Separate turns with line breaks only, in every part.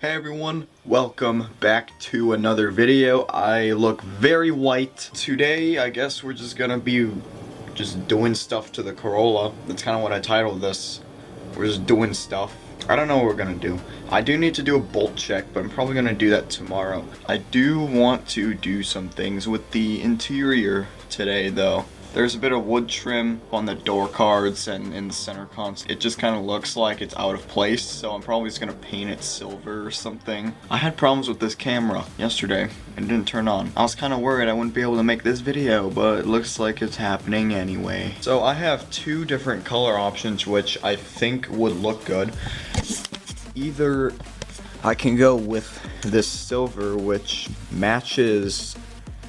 Hey everyone, welcome back to another video. I look very white. Today, I guess we're just gonna be doing stuff to the Corolla. That's kind of what I titled this. We're just doing stuff. I don't know what we're gonna do. I do need to do a bolt check, but I'm probably gonna do that tomorrow. I do want to do some things with the interior today though. There's a bit of wood trim on the door cards and in the center console. It just kind of looks like it's out of place, so I'm probably just gonna paint it silver or something. I had problems with this camera yesterday. It didn't turn on. I was kind of worried I wouldn't be able to make this video, but it looks like it's happening anyway. So I have two different color options which I think would look good. Either I can go with this silver, which matches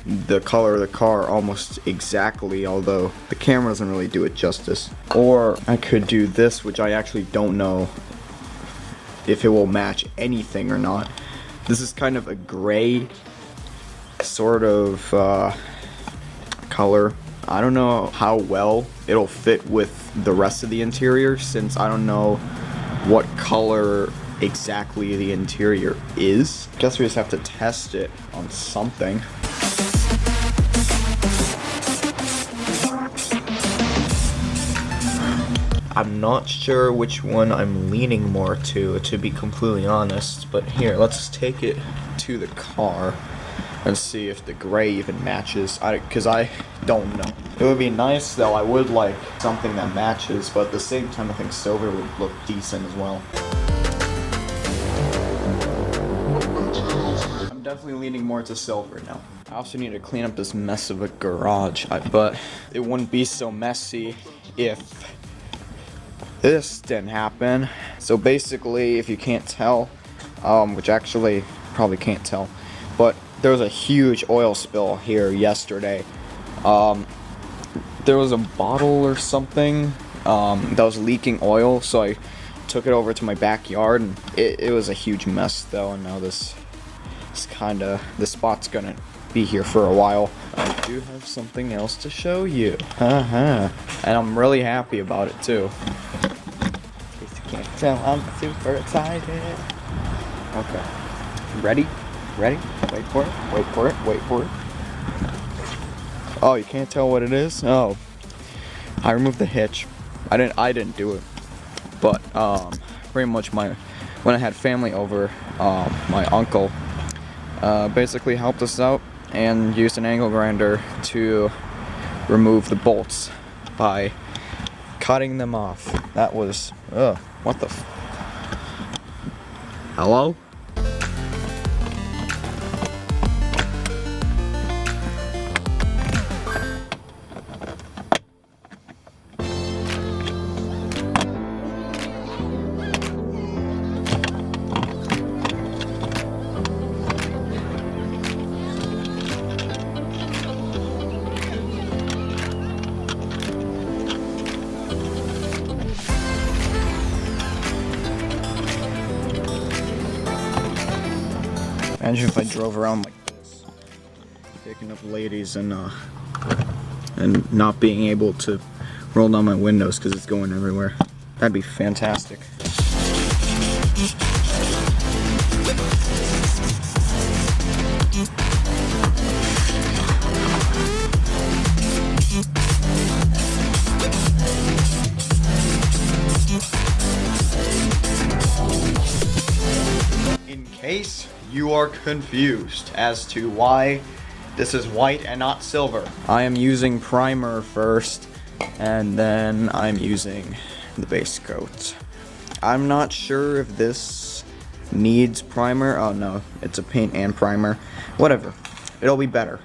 the color of the car almost exactly, although the camera doesn't really do it justice. Or I could do this, which I actually don't know if it will match anything or not. This is kind of a gray sort of color. I don't know how well it'll fit with the rest of the interior, since I don't know what color exactly the interior is. Guess we just have to test it on something. I'm not sure which one I'm leaning more to be completely honest, but here, let's take it to the car and see if the gray even matches, because I don't know. It would be nice though, I would like something that matches, but at the same time I think silver would look decent as well. I'm definitely leaning more to silver now. I also need to clean up this mess of a garage, but it wouldn't be so messy if this didn't happen. So basically, if you can't tell, which actually probably can't tell, but there was a huge oil spill here yesterday. There was a bottle or something that was leaking oil, so I took it over to my backyard, and it was a huge mess though, and now this spot's gonna be here for a while. I do have something else to show you. And I'm really happy about it too. In case you can't tell, I'm super excited. Okay. Ready? Ready? Wait for it. Wait for it. Wait for it. Oh, you can't tell what it is? Oh. I removed the hitch. I didn't do it. But pretty much when I had family over, my uncle basically helped us out and used an angle grinder to remove the bolts by cutting them off. That was, what the hello? Imagine if I drove around like this, picking up ladies and not being able to roll down my windows because it's going everywhere. That'd be fantastic. In case you are confused as to why this is white and not silver, I am using primer first, and then I'm using the base coat. I'm not sure if this needs primer. Oh no, it's a paint and primer. Whatever, it'll be better.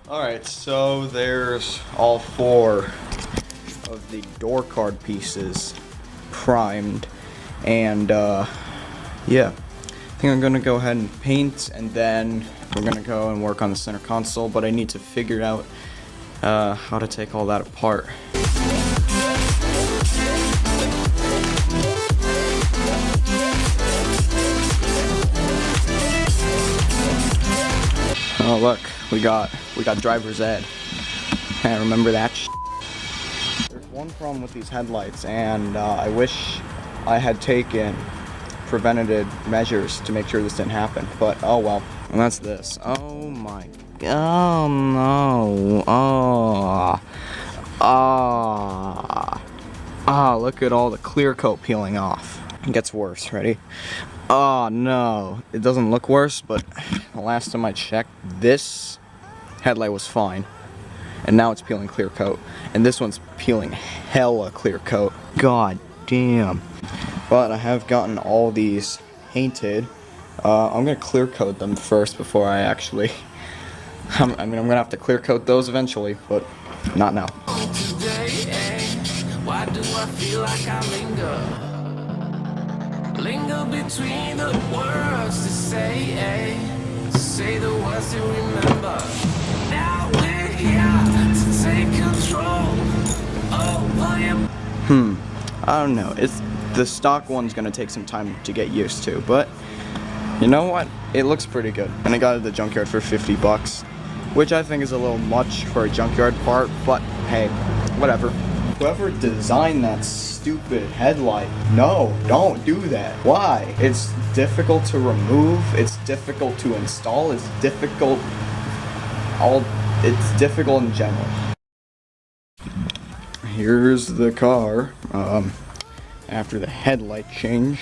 Alright, so there's all four of the door card pieces primed, and yeah, I think I'm gonna go ahead and paint, and then we're gonna go and work on the center console, but I need to figure out how to take all that apart. Oh look, we got driver's ed. I remember that sh**. There's one problem with these headlights, and I wish I had taken preventative measures to make sure this didn't happen, but oh well. And that's this. Oh my, oh no, look at all the clear coat peeling off. It gets worse, ready? Oh no, it doesn't look worse, but the last time I checked, this headlight was fine. And now it's peeling clear coat. And this one's peeling hella clear coat. God damn. But I have gotten all these painted. I'm gonna clear coat them first before I actually... I mean, I'm gonna have to clear coat those eventually, but not now. Why do I feel like I linger between the words to say the words to remember. Now we're here to take control over your... I don't know. It's the stock one's gonna take some time to get used to, but you know what? It looks pretty good. And I got it at the junkyard for 50 bucks, which I think is a little much for a junkyard part, but hey, whatever. Whoever designed that stupid headlight, no, don't do that. Why? It's difficult to remove, it's difficult to install, it's difficult in general. Here's the car, after the headlight change.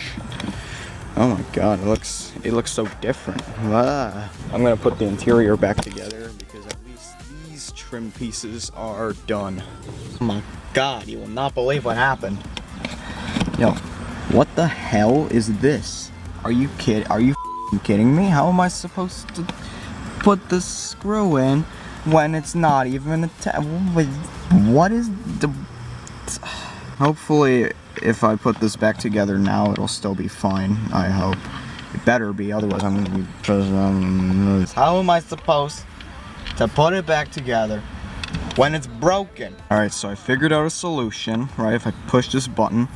Oh my god, it looks so different. I'm gonna put the interior back together because at least these trim pieces are done. Oh my god, you will not believe what happened. Yo, what the hell is this? Are you kidding me? How am I supposed to put the screw in when it's not even what is the... Hopefully, if I put this back together now, it'll still be fine, I hope. It better be, otherwise I'm gonna be... How am I supposed to put it back together when it's broken? Alright, so I figured out a solution, right? If I push this button,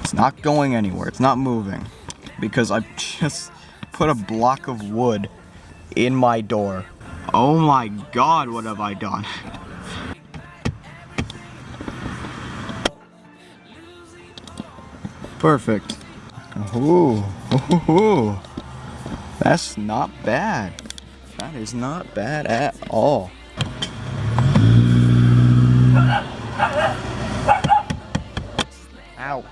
it's not going anywhere, it's not moving, because I just put a block of wood in my door. Oh my god, what have I done? Perfect. Ooh, that's not bad. That is not bad at all. Ow.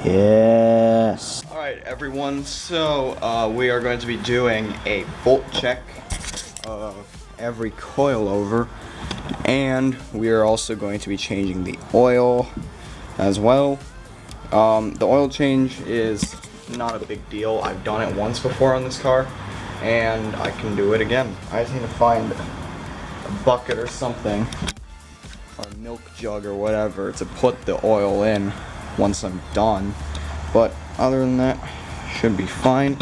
Yes. Alright everyone, so we are going to be doing a bolt check of every coilover, and we are also going to be changing the oil as well. The oil change is not a big deal. I've done it once before on this car, and I can do it again. I just need to find a bucket or something, or a milk jug or whatever, to put the oil in once I'm done. But other than that, should be fine.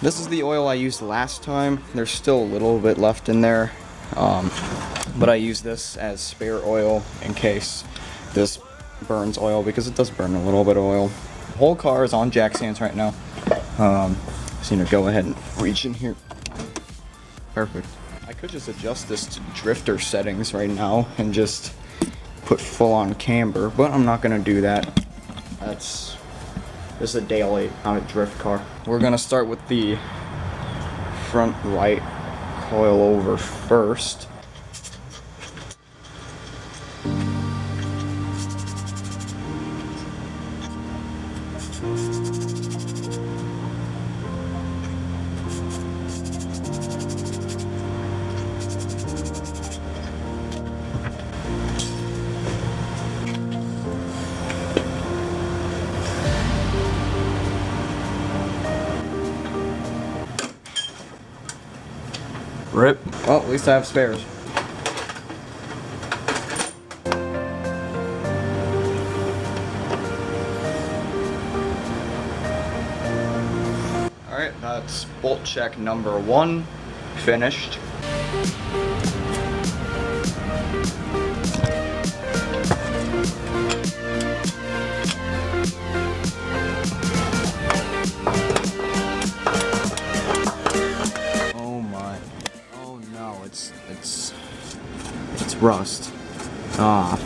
This is the oil I used last time. There's still a little bit left in there, but I use this as spare oil in case this burns oil, because it does burn a little bit of oil. The whole car is on jack stands right now. Just need to go ahead and reach in here. Perfect. I could just adjust this to drifter settings right now and just put full on camber, but I'm not gonna do that. This is a daily, not a drift car. We're gonna start with the front right coilover first. Well, at least I have spares. Alright, that's bolt check number 1 finished. It's rust. Well,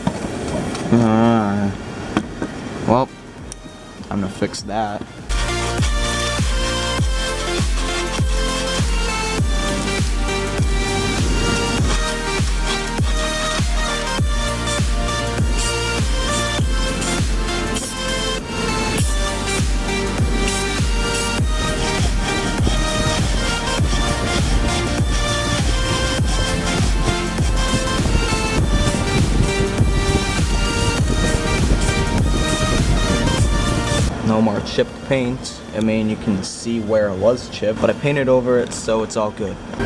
I'm gonna fix that. No more chipped paint. I mean, you can see where it was chipped, but I painted over it, so it's all good. I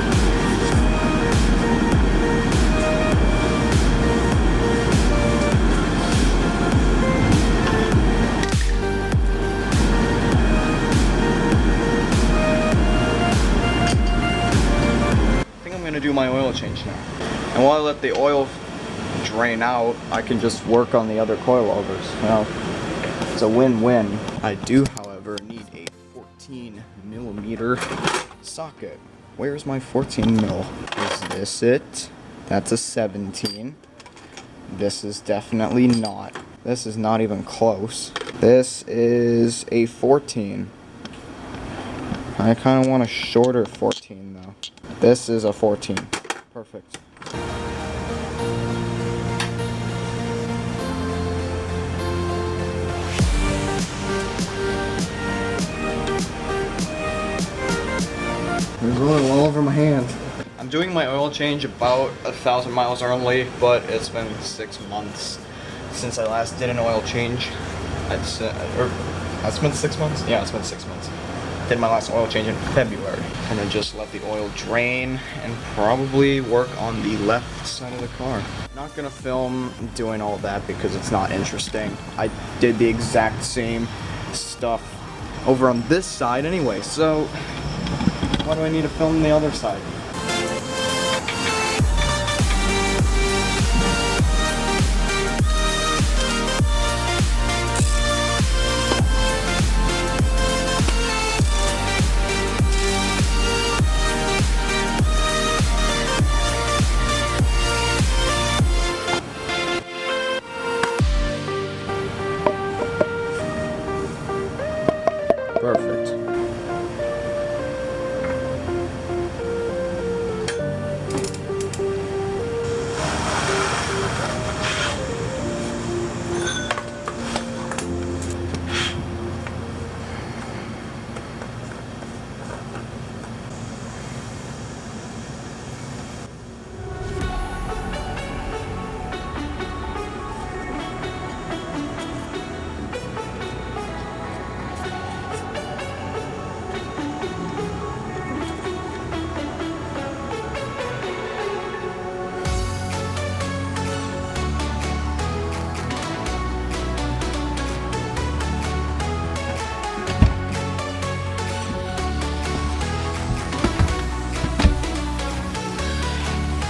think I'm gonna do my oil change now. And while I let the oil drain out, I can just work on the other coilovers. Well, it's a win-win. I do, however, need a 14mm socket. Where's my 14mm? Is this it? That's a 17. This is definitely not. This is not even close. This is a 14. I kind of want a shorter 14 though. This is a 14. Perfect. There's oil all over my hand. I'm doing my oil change about 1,000 miles only, but it's been 6 months since I last did an oil change. It's been 6 months? Yeah, it's been 6 months. Did my last oil change in February. I'm gonna just let the oil drain and probably work on the left side of the car. Not gonna film doing all that because it's not interesting. I did the exact same stuff over on this side anyway, so why do I need to film the other side? Perfect.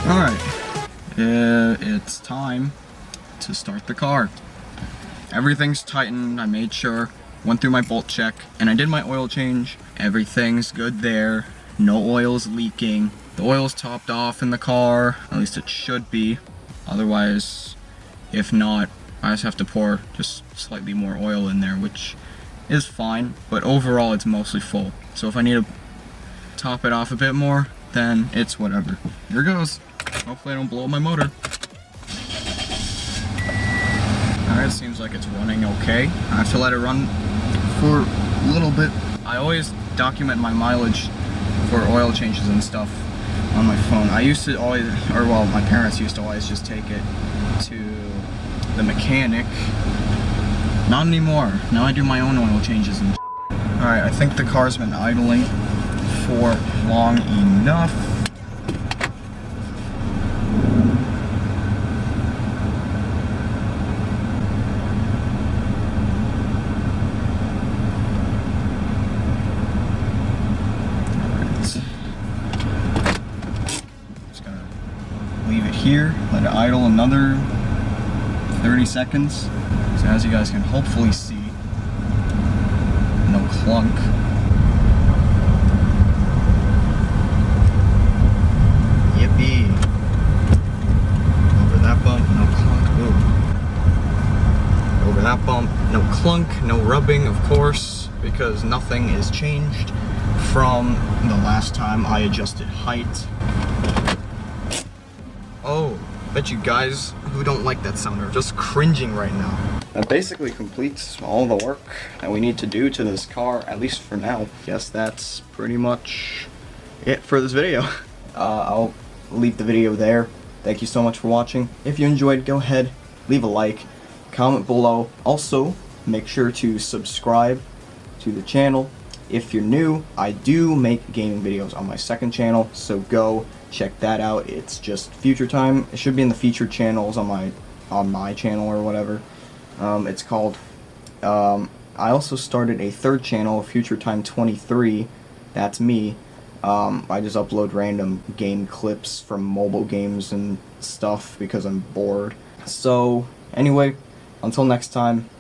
Alright, it's time to start the car. Everything's tightened, I made sure, went through my bolt check, and I did my oil change. Everything's good there, no oil's leaking. The oil's topped off in the car, at least it should be. Otherwise, if not, I just have to pour just slightly more oil in there, which is fine, but overall it's mostly full. So if I need to top it off a bit more, then it's whatever. Here goes. Hopefully I don't blow up my motor. Alright, seems like it's running okay. I have to let it run for a little bit. I always document my mileage for oil changes and stuff on my phone. I used to always, or well, my parents used to always just take it to the mechanic. Not anymore. Now I do my own oil changes and Alright, I think the car's been idling for long enough. idle another 30 seconds. So as you guys can hopefully see, no clunk. Yippee. Over that bump, no clunk. Ooh. Over that bump, no clunk, no rubbing, of course, because nothing is changed from the last time I adjusted height. Oh, bet you guys who don't like that sound are just cringing right now. That basically completes all the work that we need to do to this car, at least for now. Guess that's pretty much it for this video. I'll leave the video there. Thank you so much for watching. If you enjoyed, go ahead, leave a like, comment below. Also, make sure to subscribe to the channel. If you're new, I do make gaming videos on my second channel, so go check that out. It's just Future Time. It should be in the featured channels on my channel or whatever. It's called, I also started a third channel, Future Time 23. That's me. I just upload random game clips from mobile games and stuff because I'm bored. So, anyway, until next time,